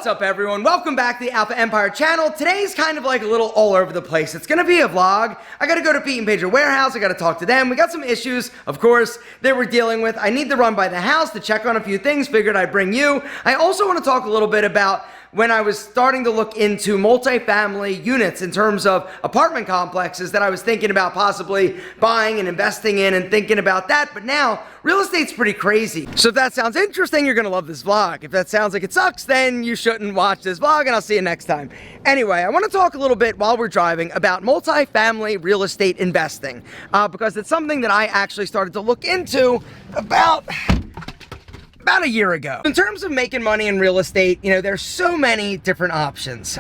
What's up, everyone? Welcome back to the Alpha Empire channel. Today's kind of like a little all over the place. It's gonna be a vlog. I gotta go to Pete and Pedro warehouse. I gotta talk to them. We got some issues, of course, that we're dealing with. I need to run by the house to check on a few things. Figured I'd bring you. I also want to talk a little bit about when I was starting to look into multifamily units in terms of apartment complexes that I was thinking about possibly buying and investing in and thinking about that. But now, real estate's pretty crazy. So if that sounds interesting, you're gonna love this vlog. If that sounds like it sucks, then you shouldn't watch this vlog, and I'll see you next time. Anyway, I wanna talk a little bit while we're driving about multifamily real estate investing, because it's something that I actually started to look into about a year ago. In terms of making money in real estate, you know, there's so many different options.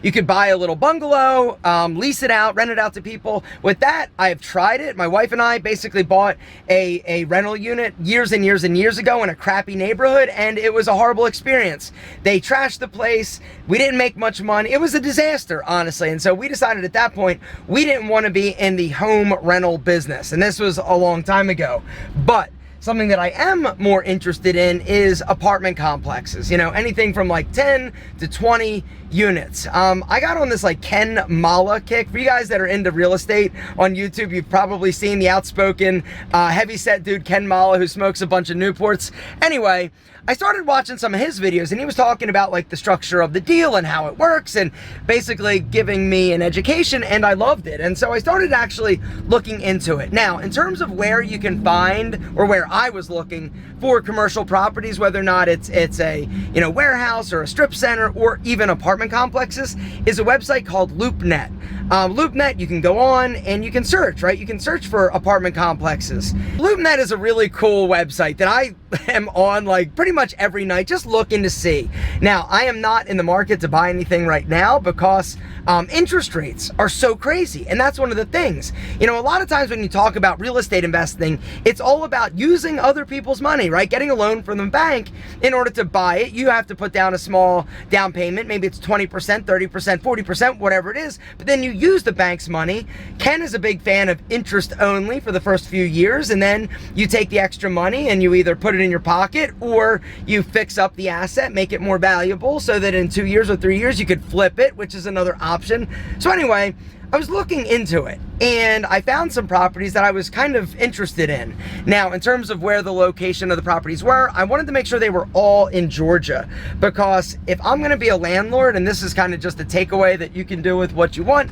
You could buy a little bungalow, lease it out, rent it out to people. With that, I have tried it. My wife and I basically bought a rental unit years and years and years ago in a crappy neighborhood, and it was a horrible experience. They trashed the place. We didn't make much money. It was a disaster, honestly. And so we decided at that point, we didn't want to be in the home rental business. And this was a long time ago. But something that I am more interested in is apartment complexes, you know, anything from like 10 to 20 units. I got on this like Ken Mala kick. For you guys that are into real estate on YouTube, you've probably seen the outspoken, heavyset dude Ken Mala who smokes a bunch of Newports. Anyway, I started watching some of his videos and he was talking about like the structure of the deal and how it works and basically giving me an education, and I loved it. And so I started actually looking into it. Now, in terms of where you can find, or where I was looking for commercial properties, whether or not it's a, you know, warehouse or a strip center or even apartment complexes, is a website called LoopNet. LoopNet, you can go on and you can search, right? You can search for apartment complexes. LoopNet is a really cool website that I am on like pretty much every night, just looking to see. Now, I am not in the market to buy anything right now because interest rates are so crazy. And that's one of the things. You know, a lot of times when you talk about real estate investing, it's all about using other people's money, right? Getting a loan from the bank in order to buy it. You have to put down a small down payment. Maybe it's 20%, 30%, 40%, whatever it is. But then you use the bank's money. Ken is a big fan of interest only for the first few years, and then you take the extra money and you either put it in your pocket or you fix up the asset, make it more valuable so that in 2 years or 3 years you could flip it, which is another option. So anyway, I was looking into it and I found some properties that I was kind of interested in. Now, in terms of where the location of the properties were, I wanted to make sure they were all in Georgia, because if I'm going to be a landlord, and this is kind of just a takeaway that you can do with what you want,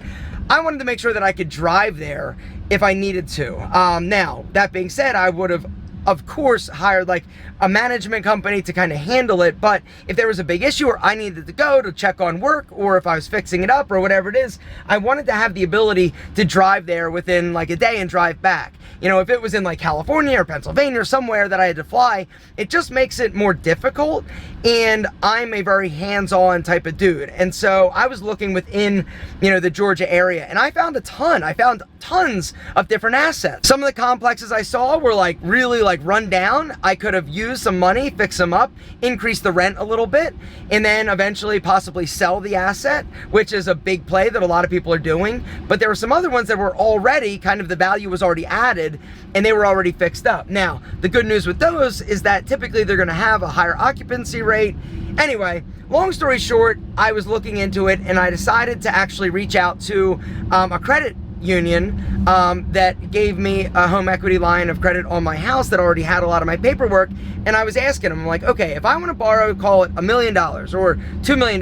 I wanted to make sure that I could drive there if I needed to. Now, that being said, I would have, of course, hired like a management company to kind of handle it. But if there was a big issue or I needed to go to check on work, or if I was fixing it up or whatever it is, I wanted to have the ability to drive there within like a day and drive back. You know, if it was in like California or Pennsylvania or somewhere that I had to fly, it just makes it more difficult. And I'm a very hands-on type of dude. And so I was looking within, you know, the Georgia area, and I found a ton. I found tons of different assets. Some of the complexes I saw were like really like run down. I could have used some money, fix them up, increase the rent a little bit, and then eventually possibly sell the asset, which is a big play that a lot of people are doing. But there were some other ones that were already kind of, the value was already added and they were already fixed up. Now, the good news with those is that typically they're going to have a higher occupancy rate. Anyway, long story short, I was looking into it and I decided to actually reach out to a credit union that gave me a home equity line of credit on my house that already had a lot of my paperwork. And I was asking them, like, okay, if I want to borrow, call it $1 million or $2 million,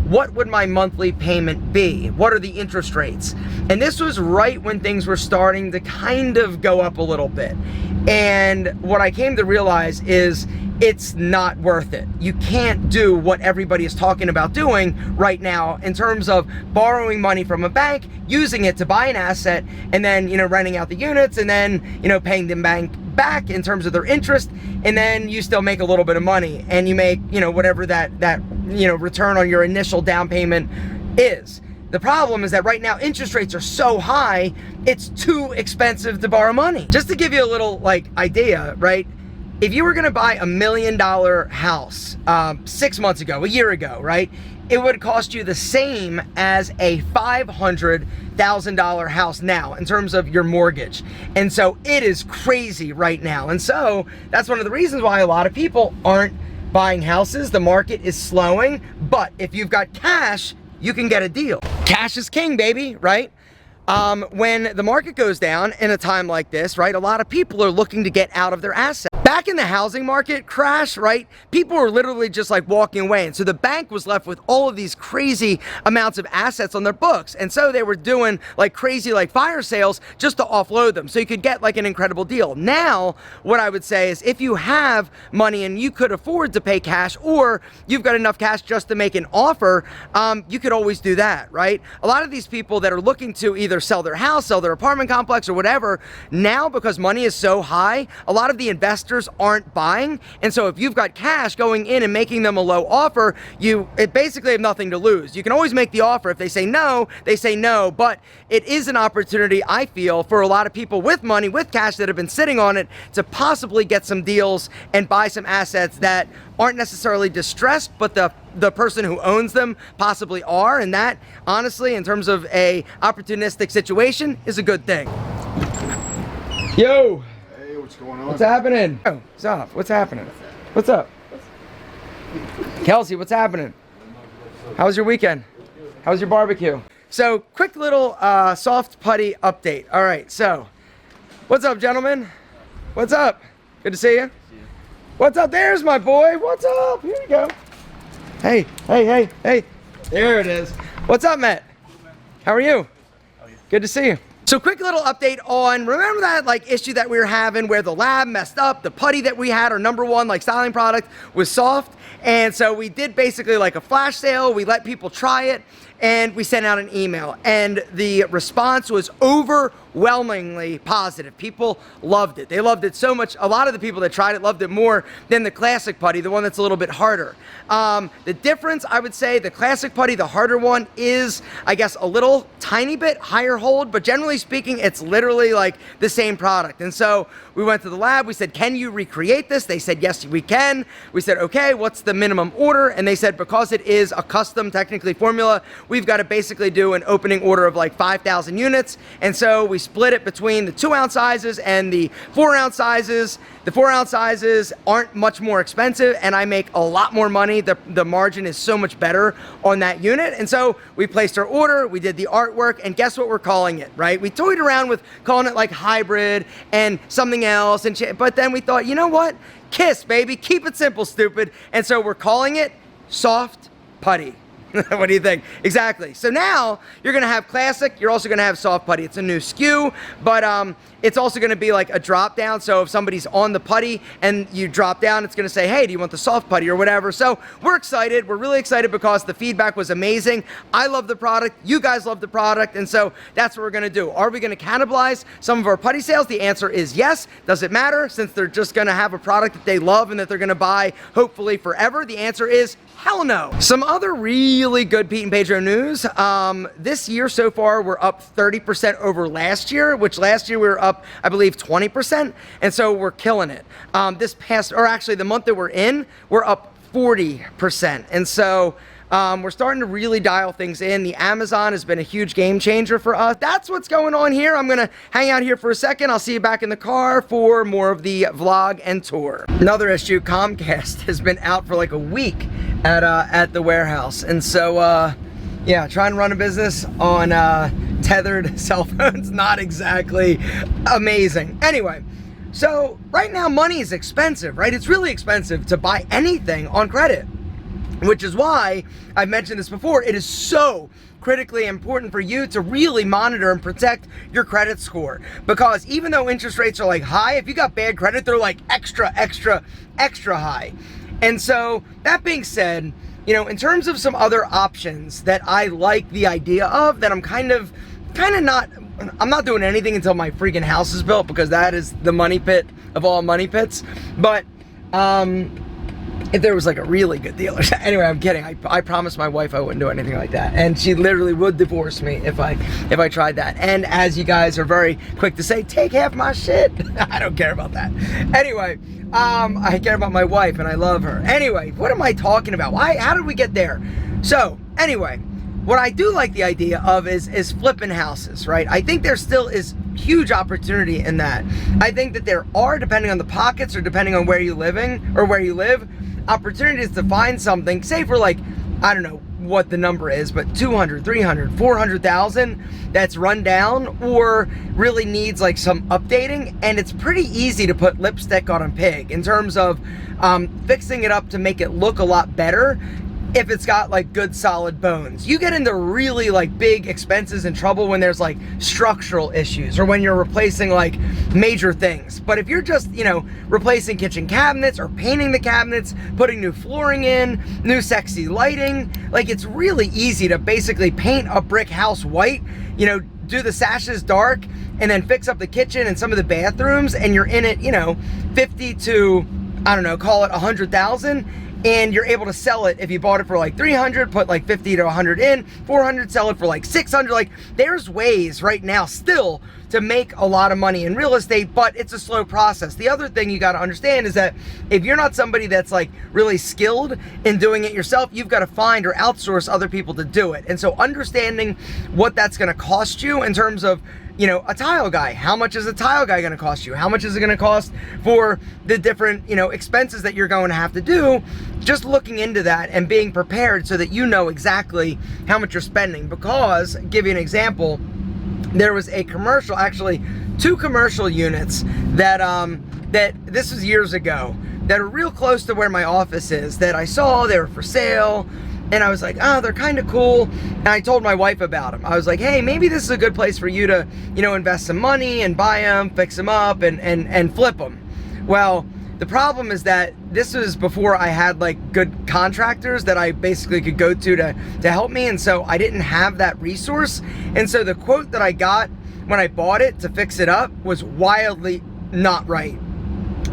what would my monthly payment be? What are the interest rates? And this was right when things were starting to kind of go up a little bit. And what I came to realize is it's not worth it. You can't do what everybody is talking about doing right now in terms of borrowing money from a bank, using it to buy an asset, and then, you know, renting out the units, and then, you know, paying the bank back in terms of their interest, and then you still make a little bit of money, and you make, you know, whatever that you know, return on your initial down payment is. The problem is that right now interest rates are so high, it's too expensive to borrow money. Just to give you a little like idea, right? If you were gonna buy $1 million house 6 months ago, a year ago, right? It would cost you the same as a $500,000 house now in terms of your mortgage. And so it is crazy right now. And so that's one of the reasons why a lot of people aren't buying houses. The market is slowing, but if you've got cash, you can get a deal. Cash is king, baby, right? When the market goes down in a time like this, right, a lot of people are looking to get out of their assets. Back in the housing market crash, right, people were literally just like walking away. And so the bank was left with all of these crazy amounts of assets on their books. And so they were doing like crazy like fire sales just to offload them so you could get like an incredible deal. Now, what I would say is if you have money and you could afford to pay cash, or you've got enough cash just to make an offer, you could always do that, right? A lot of these people that are looking to either sell their house, sell their apartment complex or whatever, now because money is so high, a lot of the investors aren't buying. And so if you've got cash going in and making them a low offer, you basically have nothing to lose. You can always make the offer. If they say no, they say no. But it is an opportunity, I feel, for a lot of people with money, with cash that have been sitting on it to possibly get some deals and buy some assets that aren't necessarily distressed, but the person who owns them possibly are. And that, honestly, in terms of a opportunistic situation, is a good thing. Yo. Hey, what's going on? What's happening? Oh, what's up? What's happening? What's up? Kelsey, what's happening? How was your weekend? How was your barbecue? So, quick little soft putty update. All right, so, what's up, gentlemen? What's up? Good to see you. What's up? There's my boy. What's up? Here you go. Hey, hey, hey, hey. There it is. What's up, Matt? How are you? Good to see you. So quick little update on, remember that like issue that we were having where the lab messed up, the putty that we had, our number one like styling product, was soft. And so we did basically like a flash sale. We let people try it and we sent out an email, and the response was overwhelmingly positive. People loved it. They loved it so much. A lot of the people that tried it loved it more than the classic putty, the one that's a little bit harder. The difference, I would say, the classic putty, the harder one, is, I guess, a little tiny bit higher hold, but generally speaking, it's literally like the same product. And so we went to the lab. We said, can you recreate this? They said, yes, we can. We said, okay, what's the minimum order? And they said, because it is a custom, technically, formula, we've got to basically do an opening order of like 5,000 units. And so we split it between the 2-ounce sizes and the 4-ounce sizes. The 4-ounce sizes aren't much more expensive, and I make a lot more money. The margin is so much better on that unit. And so we placed our order, we did the artwork, and guess what we're calling it, right? We toyed around with calling it like hybrid and something else, but then we thought, you know what? Kiss, baby, keep it simple, stupid. And so we're calling it Soft Putty. What do you think? Exactly. So now you're gonna have classic, you're also gonna have soft putty. It's a new SKU, but it's also gonna be like a drop down. So if somebody's on the putty and you drop down, it's gonna say, hey, do you want the soft putty or whatever? So we're excited. We're really excited because the feedback was amazing. I love the product. You guys love the product. And so that's what we're gonna do. Are we gonna cannibalize some of our putty sales? The answer is yes. Does it matter, since they're just gonna have a product that they love and that they're gonna buy hopefully forever? The answer is hell no. Some other really good Pete and Pedro news. This year so far, we're up 30% over last year, which last year we were up, I believe, 20%. And so we're killing it. This past, or actually the month that we're in, we're up 40%. And so we're starting to really dial things in. The Amazon has been a huge game changer for us. That's what's going on here. I'm gonna hang out here for a second. I'll see you back in the car for more of the vlog and tour. Another issue, Comcast has been out for like a week at the warehouse. And so, yeah, trying to run a business on tethered cell phones, not exactly amazing. Anyway, so right now money is expensive, right? It's really expensive to buy anything on credit, which is why I've mentioned this before. It is so critically important for you to really monitor and protect your credit score, because even though interest rates are like high, if you got bad credit, they're like extra high. And so that being said, you know, in terms of some other options that I like the idea of, that I'm kind of not, I'm not doing anything until my freaking house is built, because that is the money pit of all money pits. But if there was like a really good deal, anyway, I'm kidding. I promised my wife I wouldn't do anything like that, and she literally would divorce me if I tried that. And as you guys are very quick to say, take half my shit. I don't care about that. Anyway, I care about my wife and I love her. Anyway, what am I talking about? How did we get there? So anyway, what I do like the idea of is flipping houses, right? I think there still is huge opportunity in that. I think that there are, depending on the pockets or depending on where you're living or where you live, opportunities to find something, say for like, I don't know what the number is, but 200, 300, 400,000 that's run down or really needs like some updating. And it's pretty easy to put lipstick on a pig in terms of fixing it up to make it look a lot better. If it's got like good solid bones. You get into really like big expenses and trouble when there's like structural issues or when you're replacing like major things. But if you're just, you know, replacing kitchen cabinets or painting the cabinets, putting new flooring in, new sexy lighting, like it's really easy to basically paint a brick house white, you know, do the sashes dark and then fix up the kitchen and some of the bathrooms, and you're in it, you know, 50 to, I don't know, call it 100,000. And you're able to sell it if you bought it for like 300, put like 50 to 100 in, 400, sell it for like 600. Like there's ways right now still to make a lot of money in real estate, but it's a slow process. The other thing you got to understand is that if you're not somebody that's like really skilled in doing it yourself, you've got to find or outsource other people to do it. And so understanding what that's going to cost you in terms of, you know, a tile guy. How much is a tile guy going to cost you? How much is it going to cost for the different, you know, expenses that you're going to have to do? Just looking into that and being prepared so that you know exactly how much you're spending. Because, give you an example, there was a commercial, actually 2 commercial units that that this was years ago, that are real close to where my office is, that I saw. They were for sale. And I was like, oh, they're kind of cool. And I told my wife about them. I was like, hey, maybe this is a good place for you to, you know, invest some money and buy them, fix them up, and flip them. Well, the problem is that this was before I had like good contractors that I basically could go to help me. And so I didn't have that resource. And so the quote that I got when I bought it to fix it up was wildly not right.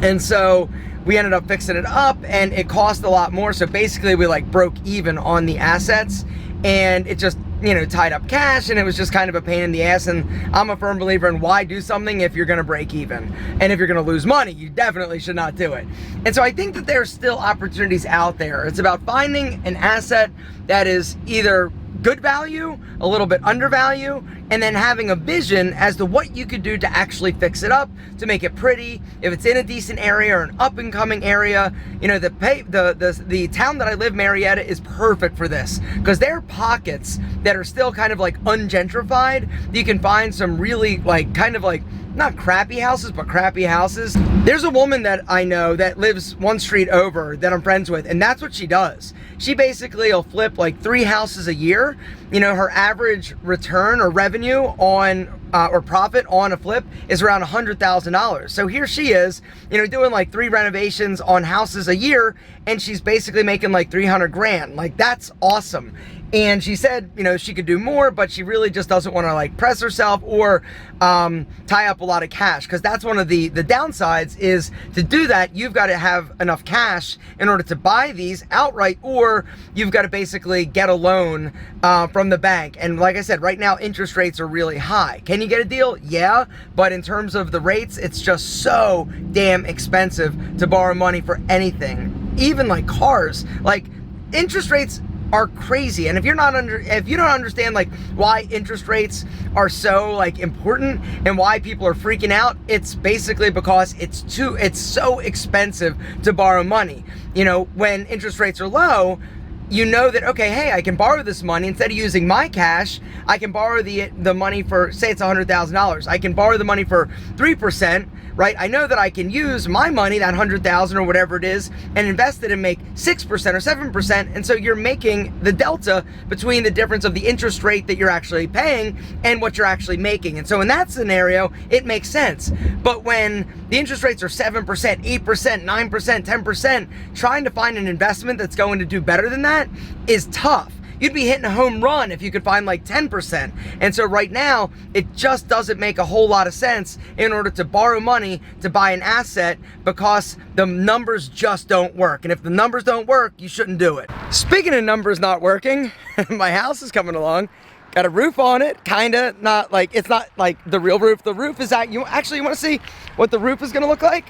And so we ended up fixing it up and it cost a lot more. So basically we like broke even on the assets, and it just, you know, tied up cash, and it was just kind of a pain in the ass. And I'm a firm believer in why do something if you're going to break even, and if you're going to lose money, you definitely should not do it. And so I think that there's still opportunities out there. It's about finding an asset that is either good value, a little bit undervalue, and then having a vision as to what you could do to actually fix it up, to make it pretty. If it's in a decent area or an up and coming area, you know, the town that I live, Marietta, is perfect for this, because there are pockets that are still kind of like ungentrified. You can find some really like kind of like not crappy houses, but crappy houses. There's a woman that I know that lives one street over that I'm friends with, and that's what she does. She basically will flip like 3 houses a year. You know, her average return or revenue on or profit on a flip is around $100,000. So here she is, you know, doing like 3 renovations on houses a year, and she's basically making like 300 grand. Like, that's awesome. And she said, you know, she could do more, but she really just doesn't want to like press herself or tie up a lot of cash, because that's one of the downsides. Is to do that, you've got to have enough cash in order to buy these outright, or you've got to basically get a loan from the bank. And like I said, right now interest rates are really high. Can you get a deal? Yeah, but in terms of the rates, it's just so damn expensive to borrow money for anything, even like cars. Like, interest rates are crazy. And if you don't understand like why interest rates are so like important and why people are freaking out, it's basically because it's so expensive to borrow money. You know, when interest rates are low, you know that, okay, hey, I can borrow this money. Instead of using my cash, I can borrow the money for, say it's $100,000. I can borrow the money for 3%, right? I know that I can use my money, that 100,000 or whatever it is, and invest it and make 6% or 7%. And so you're making the delta between the difference of the interest rate that you're actually paying and what you're actually making. And so in that scenario, it makes sense. But when the interest rates are 7%, 8%, 9%, 10%, trying to find an investment that's going to do better than that is tough. You'd be hitting a home run if you could find like 10%. And so right now, it just doesn't make a whole lot of sense in order to borrow money to buy an asset, because the numbers just don't work. And if the numbers don't work, you shouldn't do it. Speaking of numbers not working, my house is coming along. Got a roof on it, kinda, not like, it's not like the real roof. The roof is you want to see what the roof is gonna look like?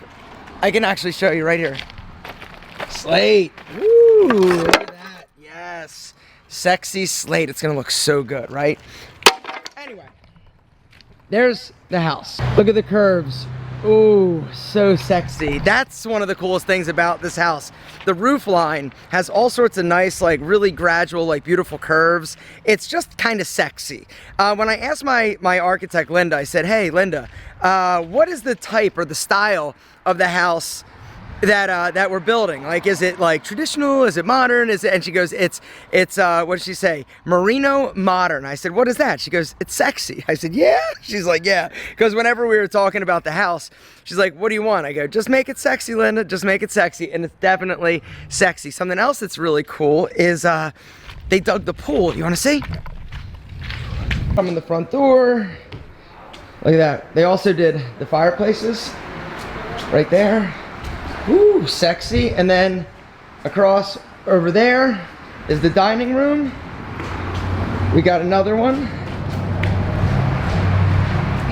I can actually show you right here. Slate. Woo, look at that, yes. Sexy slate. It's gonna look so good, right? Anyway, there's the house. Look at the curves. Ooh, so sexy. That's one of the coolest things about this house. The roof line has all sorts of nice, like really gradual, like beautiful curves. It's just kind of sexy. When I asked my architect, Linda, I said, hey, Linda, what is the type or the style of the house that we're building? Like, is it like traditional? Is it modern? Is it? And she goes, it's what did she say? Merino modern. I said, what is that? She goes, it's sexy. I said, yeah. She's like, yeah. Because whenever we were talking about the house, she's like, what do you want? I go, just make it sexy, Linda. Just make it sexy. And it's definitely sexy. Something else that's really cool is they dug the pool. You want to see? Come in the front door. Look at that. They also did the fireplaces right there. Ooh, sexy. And then across over there is the dining room. We got another one.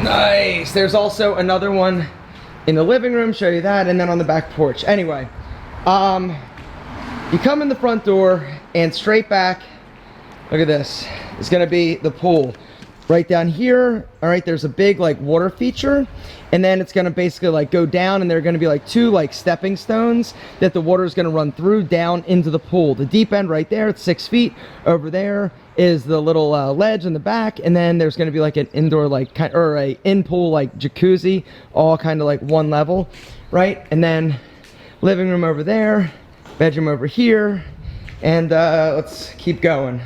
Nice. There's also another one in the living room, show you that, and then on the back porch. Anyway, you come in the front door and straight back, look at this. It's gonna be the pool. Right down here, all right, there's a big like water feature, and then it's gonna basically like go down, and there are gonna be like two like stepping stones that the water is gonna run through down into the pool. The deep end right there, it's 6 feet. Over there is the little ledge in the back, and then there's gonna be like an indoor like or a in-pool like jacuzzi, all kind of like one level, right? And then living room over there, bedroom over here, and let's keep going.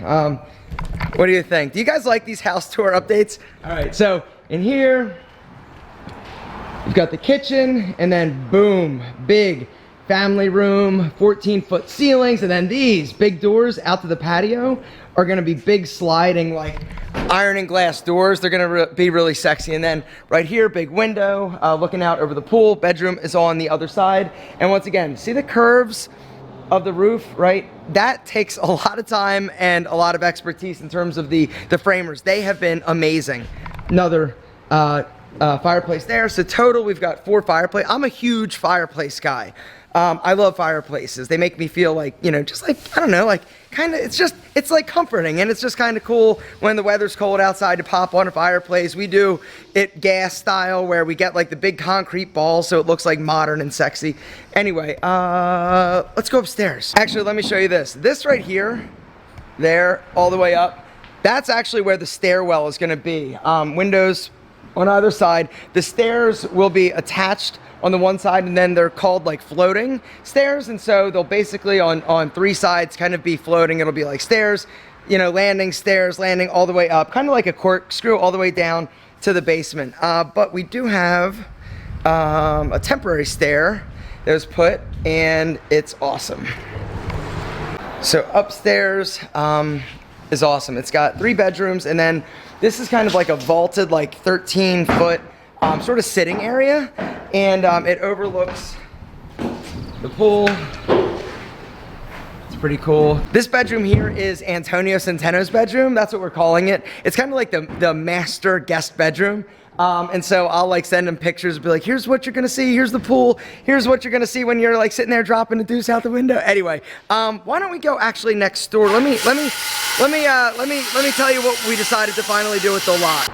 What do you think? Do you guys like these house tour updates? All right, so in here, we've got the kitchen, and then boom, big family room, 14-foot ceilings, and then these big doors out to the patio are gonna be big sliding like iron and glass doors. They're gonna be really sexy. And then right here, big window, looking out over the pool. Bedroom is on the other side. And once again, see the curves of the roof, right? That takes a lot of time and a lot of expertise in terms of the framers. They have been amazing. Another fireplace there. So total, we've got 4 fireplaces. I'm a huge fireplace guy. I love fireplaces. They make me feel like, you know, just like, I don't know, like kind of, it's like comforting, and it's just kind of cool when the weather's cold outside to pop on a fireplace. We do it gas style where we get like the big concrete balls so it looks like modern and sexy. Anyway, let's go upstairs. Actually, let me show you this. This right here, there, all the way up, that's actually where the stairwell is gonna be. Windows on either side. The stairs will be attached on the one side, and then they're called like floating stairs, and so they'll basically on 3 sides kind of be floating. It'll be like stairs, you know, landing, stairs, landing, all the way up, kind of like a corkscrew all the way down to the basement. But we do have a temporary stair that was put, and it's awesome. So upstairs is awesome. It's got 3 bedrooms, and then this is kind of like a vaulted, like 13-foot sort of sitting area, and it overlooks the pool. It's pretty cool. This bedroom here is Antonio Centeno's bedroom. That's what we're calling it. It's kind of like the master guest bedroom. And so I'll like send him pictures and be like, here's what you're gonna see, here's the pool, here's what you're gonna see when you're like sitting there dropping a deuce out the window. Anyway, why don't we go actually next door? Let me tell you what we decided to finally do with the lot.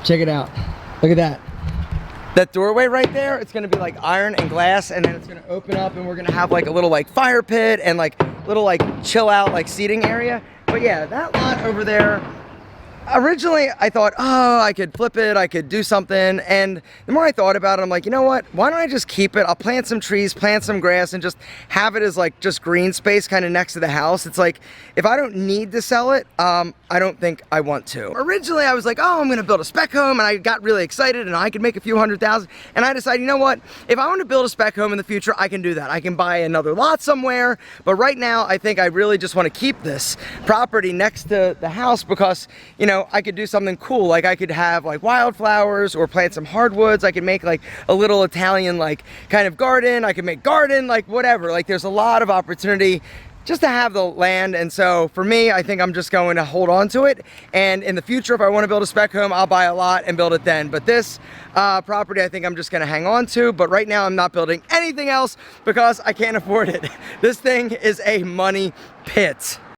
Check it out. Look at that. That doorway right there, it's gonna be like iron and glass, and then it's gonna open up, and we're gonna have like a little like fire pit and like little like chill out like seating area. But yeah, that lot over there, originally I thought, oh, I could flip it, I could do something, and the more I thought about it, I'm like, you know what, why don't I just keep it? I'll plant some trees, plant some grass, and just have it as like just green space kind of next to the house. It's like, if I don't need to sell it, I don't think I want to. Originally I was like, oh, I'm gonna build a spec home, and I got really excited and I could make a few $100,000, and I decided, you know what, if I want to build a spec home in the future, I can do that. I can buy another lot somewhere, but right now I think I really just want to keep this property next to the house because, you know, know, I could do something cool. Like I could have like wildflowers or plant some hardwoods. I could make like a little Italian like kind of garden. I could make garden, like whatever. Like there's a lot of opportunity just to have the land. And so for me, I think I'm just going to hold on to it. And in the future, if I want to build a spec home, I'll buy a lot and build it then. But this property, I think I'm just going to hang on to. But right now I'm not building anything else because I can't afford it. This thing is a money pit.